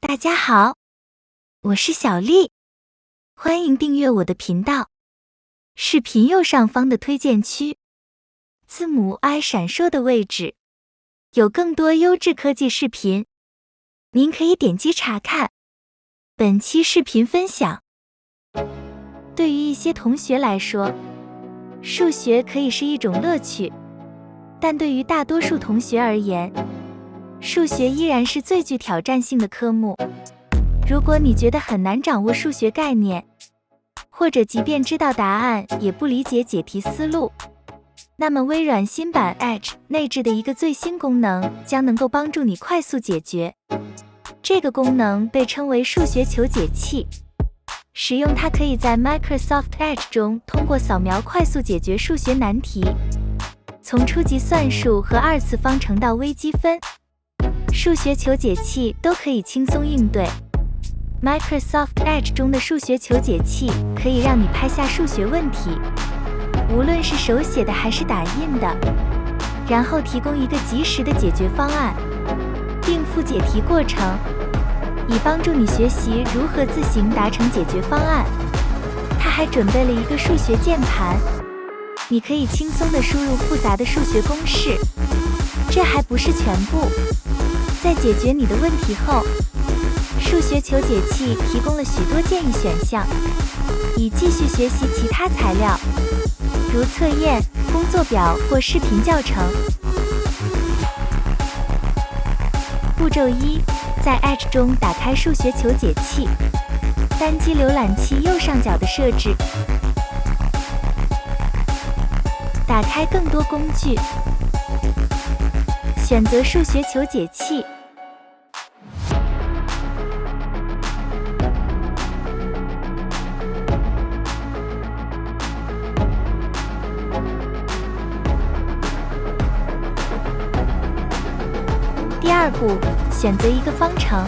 大家好，我是小丽，欢迎订阅我的频道。视频右上方的推荐区，字母 I 闪烁的位置，有更多优质科技视频，您可以点击查看。本期视频分享，对于一些同学来说，数学可以是一种乐趣，但对于大多数同学而言，数学依然是最具挑战性的科目。如果你觉得很难掌握数学概念，或者即便知道答案也不理解解题思路，那么微软新版 Edge 内置的一个最新功能将能够帮助你快速解决。这个功能被称为数学求解器，使用它可以在 Microsoft Edge 中通过扫描快速解决数学难题，从初级算术和二次方程到微积分，数学求解器都可以轻松应对。Microsoft Edge 中的数学求解器可以让你拍下数学问题，无论是手写的还是打印的，然后提供一个及时的解决方案，并附解题过程，以帮助你学习如何自行达成解决方案。它还准备了一个数学键盘，你可以轻松地输入复杂的数学公式。这还不是全部，在解决你的问题后，数学求解器提供了许多建议选项，以继续学习其他材料，如测验、工作表或视频教程。步骤1，在 Edge 中打开数学求解器，单击浏览器右上角的设置，打开更多工具，选择数学求解器。第二步，选择一个方程。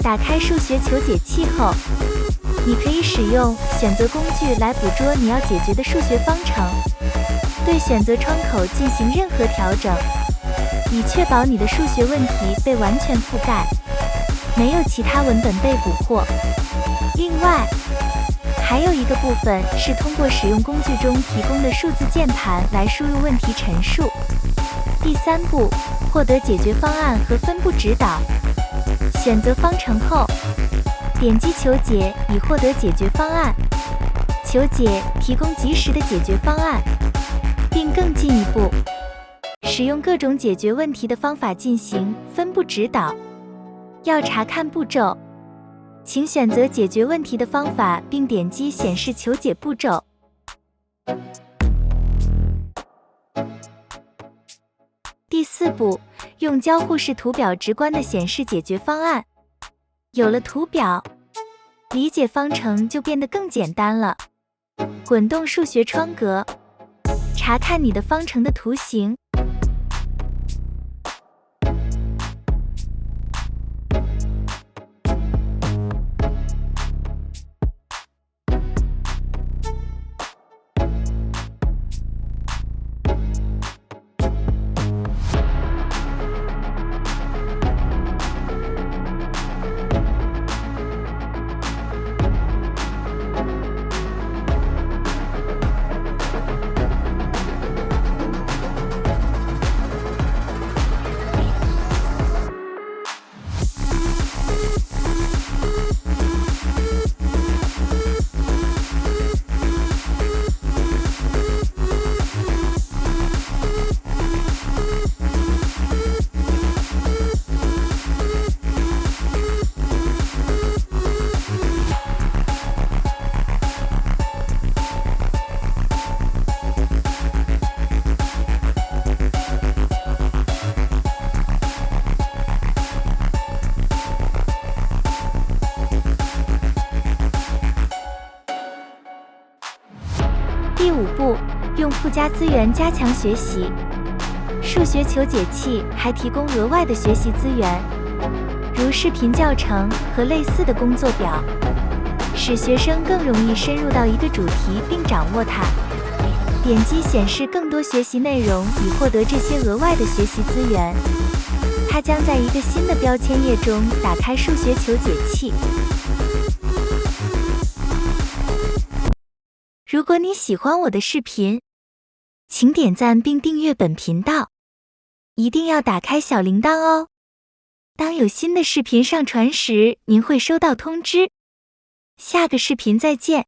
打开数学求解器后，你可以使用选择工具来捕捉你要解决的数学方程，对选择窗口进行任何调整，以确保你的数学问题被完全覆盖，没有其他文本被捕获。另外，还有一个部分是通过使用工具中提供的数字键盘来输入问题陈述。第三步，获得解决方案和分布指导。选择方程后，点击求解以获得解决方案。求解提供及时的解决方案，并更进一步使用各种解决问题的方法进行分布指导。要查看步骤，请选择解决问题的方法并点击显示求解步骤。第四步，用交互式图表直观地显示解决方案。有了图表，理解方程就变得更简单了。滚动数学窗格，查看你的方程的图形。第5步，用附加资源加强学习。数数学求解器还提供额外的学习资源，如视频教程和类似的工作表，使学生更容易深入到一个主题并掌握它。点击显示更多学习内容以获得这些额外的学习资源。它将在一个新的标签页中打开数学求解器。如果你喜欢我的视频，请点赞并订阅本频道，一定要打开小铃铛哦。当有新的视频上传时，您会收到通知。下个视频再见。